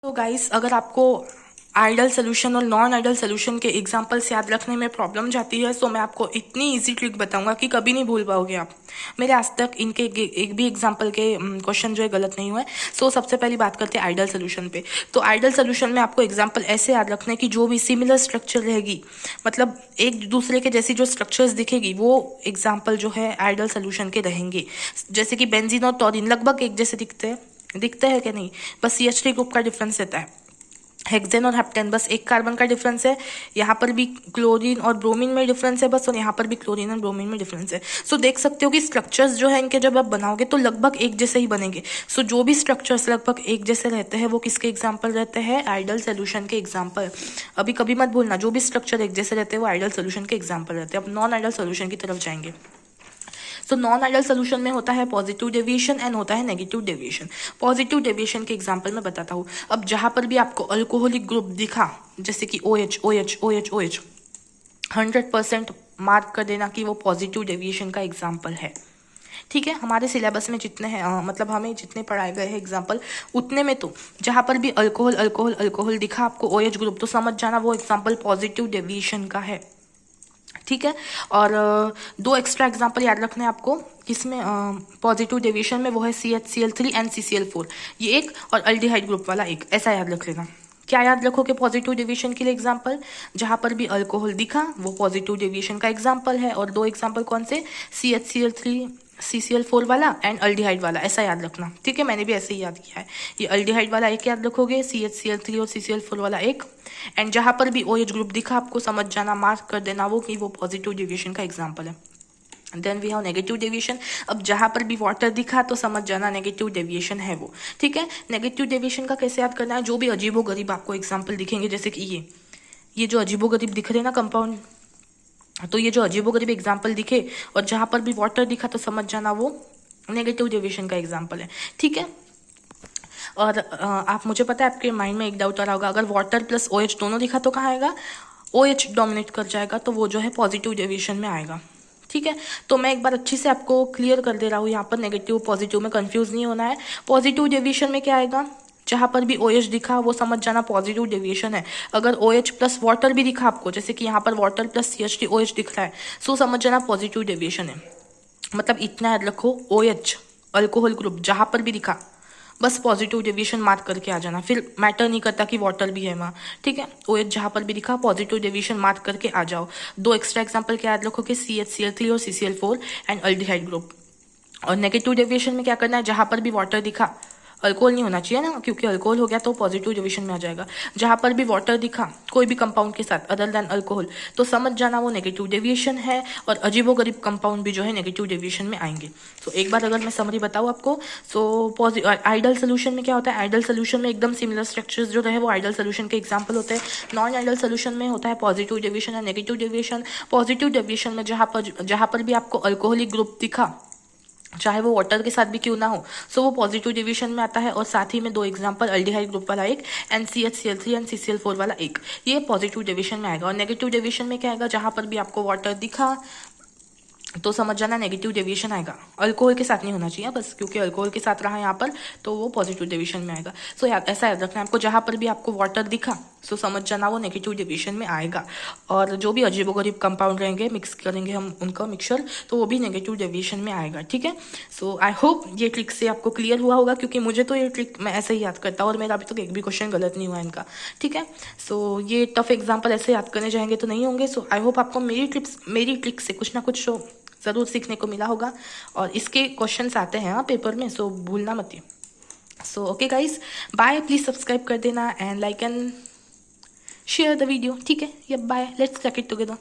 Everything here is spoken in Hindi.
तो गाइस, अगर आपको आइडल सोल्यूशन और नॉन आइडल सोल्यूशन के एग्जांपल्स याद रखने में प्रॉब्लम जाती है, तो मैं आपको इतनी इजी ट्रिक बताऊंगा कि कभी नहीं भूल पाओगे आप। मेरे आज तक इनके एक भी एग्जांपल के क्वेश्चन जो है गलत नहीं हुए। सो सबसे पहली बात करते हैं आइडल सोल्यूशन पे। तो आइडल सोल्यूशन में आपको एग्जांपल ऐसे याद रखने की जो भी सिमिलर स्ट्रक्चर रहेगी, मतलब एक दूसरे के जैसी जो स्ट्रक्चर्स दिखेगी, वो एग्जाम्पल जो है आइडल सोल्यूशन के रहेंगे। जैसे कि बेंजीन और टॉरिन लगभग एक जैसे दिखते हैं कि नहीं, बस CH3 ग्रुप का डिफरेंस रहता है। हेक्सेन और हेप्टेन बस एक कार्बन का डिफरेंस है। यहाँ पर भी क्लोरीन और ब्रोमीन में डिफरेंस है बस, और यहाँ पर भी क्लोरीन और ब्रोमीन में डिफरेंस है। सो देख सकते हो कि स्ट्रक्चर्स जो है इनके जब आप बनाओगे तो लगभग एक जैसे ही बनेंगे। सो जो भी स्ट्रक्चर्स लगभग एक जैसे रहते हैं वो किसके एग्जाम्पल रहते हैं? आइडल सोल्यूशन के एग्जाम्पल। अभी कभी मत भूलना, जो भी स्ट्रक्चर एक जैसे रहते हैं वो आइडल सोल्यूशन के एग्जाम्पल रहते हैं। अब नॉन आइडल सोल्यूशन की तरफ जाएंगे। तो नॉन आइडल सोल्यूशन में होता है पॉजिटिव डेविएशन एंड होता है नेगेटिव डेविएशन। पॉजिटिव डेविएशन के एग्जांपल मैं बताता हूँ। अब जहां पर भी आपको अल्कोहलिक ग्रुप दिखा, जैसे कि OH OH OH OH, 100% mark कर देना कि वो पॉजिटिव डेविएशन का एग्जाम्पल है। ठीक है, हमारे सिलेबस में जितने हैं, मतलब हमें जितने पढ़ाए गए हैं एग्जाम्पल, उतने में तो जहां पर भी अल्कोहल अल्कोहल अल्कोहल दिखा आपको OH ग्रुप, तो समझ जाना वो एग्जाम्पल पॉजिटिव डेविएशन का है। ठीक है, और दो एक्स्ट्रा एग्जांपल याद रखना है आपको किसमें, पॉजिटिव डेविएशन में, वो है CHCl3 एंड CCl4, ये एक, और अल्डिहाइड ग्रुप वाला एक, ऐसा याद रख लेना। क्या याद रखोगे पॉजिटिव डेविएशन के लिए एग्जांपल? जहां पर भी अल्कोहल दिखा वो पॉजिटिव डेविएशन का एग्जांपल है, और दो एग्जांपल कौन से? CHCl3 CCl4 वाला एंड अल्डिहाइड वाला, ऐसा याद रखना। ठीक है, मैंने भी ऐसे ही याद किया है। ये अल्डिहाइड वाला एक याद रखोगे, CHCl3 और CCl4 वाला एक, एंड जहां पर भी OH ग्रुप दिखा आपको समझ जाना, मार्क कर देना वो कि वो पॉजिटिव डेविएशन का एग्जांपल है। Then we have negative deviation. अब जहां पर भी वाटर दिखा तो समझ जाना नेगेटिव डेविएशन है वो। ठीक है, नेगेटिव डेविएशन का कैसे याद करना है? जो भी अजीबोगरीब आपको एग्जाम्पल दिखेंगे, जैसे कि ये जो अजीबोगरीब दिख रहे हैं ना कंपाउंड, तो ये जो अजीबोगरीब एग्जाम्पल दिखे और जहां पर भी वाटर दिखा तो समझ जाना वो नेगेटिव डेविएशन का एग्जाम्पल है। ठीक है, और आप, मुझे पता है आपके माइंड में एक डाउट आ रहा होगा, अगर वाटर प्लस OH दोनों दिखा तो कहाँ आएगा? OH डोमिनेट कर जाएगा, तो वो जो है पॉजिटिव डेविएशन में आएगा। ठीक है, तो मैं एक बार अच्छी से आपको क्लियर कर दे रहा हूँ, यहाँ पर नेगेटिव पॉजिटिव में कंफ्यूज नहीं होना है। पॉजिटिव डेविएशन में क्या आएगा? जहां पर भी OH दिखा वो समझ जाना पॉजिटिव डेविएशन है। अगर OH प्लस वाटर भी दिखा आपको, जैसे कि यहाँ पर वाटर प्लस CH3OH दिख रहा है, सो समझ जाना पॉजिटिव डेविएशन है। मतलब इतना याद रखो, OH अल्कोहल ग्रुप जहां पर भी दिखा बस पॉजिटिव डेविएशन मार्क करके आ जाना, फिर मैटर नहीं करता कि वाटर भी है वहाँ। ठीक है, OH जहां पर भी दिखा पॉजिटिव डेविएशन मार्क करके आ जाओ। दो एक्स्ट्रा एग्जांपल क्या याद रखो कि CHCl3 और CCl4 एंड अल्डिहाइड ग्रुप। और नेगेटिव डेविएशन में क्या करना है? जहां पर भी वाटर दिखा, अल्कोहल नहीं होना चाहिए ना, क्योंकि अल्कोहल हो गया तो पॉजिटिव डेविएशन में आ जाएगा। जहां पर भी वाटर दिखा कोई भी कंपाउंड के साथ अदर देन अल्कोहल, तो समझ जाना वो नेगेटिव डेविएशन है, और अजीबोगरीब कंपाउंड भी जो है नेगेटिव डेविएशन में आएंगे। तो एक बार अगर मैं समरी बताऊँ आपको, सो आइडल सोल्यूशन में क्या होता है? आइडल सोल्यूशन में एकदम सिमिलर स्ट्रक्चर्स जो रहे वो आइडल सोल्यूशन के एग्जाम्पल होते हैं। नॉन आइडल सोल्यूशन में होता है पॉजिटिव डेविएशन या नेगेटिव डेविएशन। पॉजिटिव डेविएशन में जहां पर भी आपको अल्कोहलिक ग्रुप दिखा, चाहे वो वाटर के साथ भी क्यों ना हो, सो वो पॉजिटिव डिवीजन में आता है। और साथ ही में दो एग्जांपल, अल्डिहाइड ग्रुप वाला एक एंड CHCl3 एंड CCl4 वाला एक, ये पॉजिटिव डिवीजन में आएगा। और नेगेटिव डिवीजन में क्या आएगा? जहां पर भी आपको वाटर दिखा तो समझ जाना नेगेटिव डेविएशन आएगा। अल्कोहल के साथ नहीं होना चाहिए बस, क्योंकि अल्कोहल के साथ रहा यहाँ पर तो वो पॉजिटिव डेविएशन में आएगा। सो ऐसा याद रखना है आपको, जहां पर भी आपको वाटर दिखा सो समझ जाना वो नेगेटिव डेविएशन में आएगा। और जो भी अजीबोगरीब कंपाउंड रहेंगे, मिक्स करेंगे हम उनका मिक्सचर, तो वो भी नेगेटिव डेविएशन में आएगा। ठीक है, सो आई होप ये ट्रिक से आपको क्लियर हुआ होगा, क्योंकि मुझे तो ये ट्रिक मैं ऐसे ही याद करता हूँ और मेरा अभी तक एक भी क्वेश्चन गलत नहीं हुआ इनका। ठीक है, सो ये टफ एग्जाम्पल ऐसे याद करने जाएंगे तो नहीं होंगे। सो आई होप आपको मेरी ट्रिक से कुछ ना कुछ ज़रूर सीखने को मिला होगा, और इसके क्वेश्चंस आते हैं पेपर में, सो भूलना मत। So okay guys, bye. Please subscribe कर देना and like and share the video. ठीक है, ये bye, let's crack it together.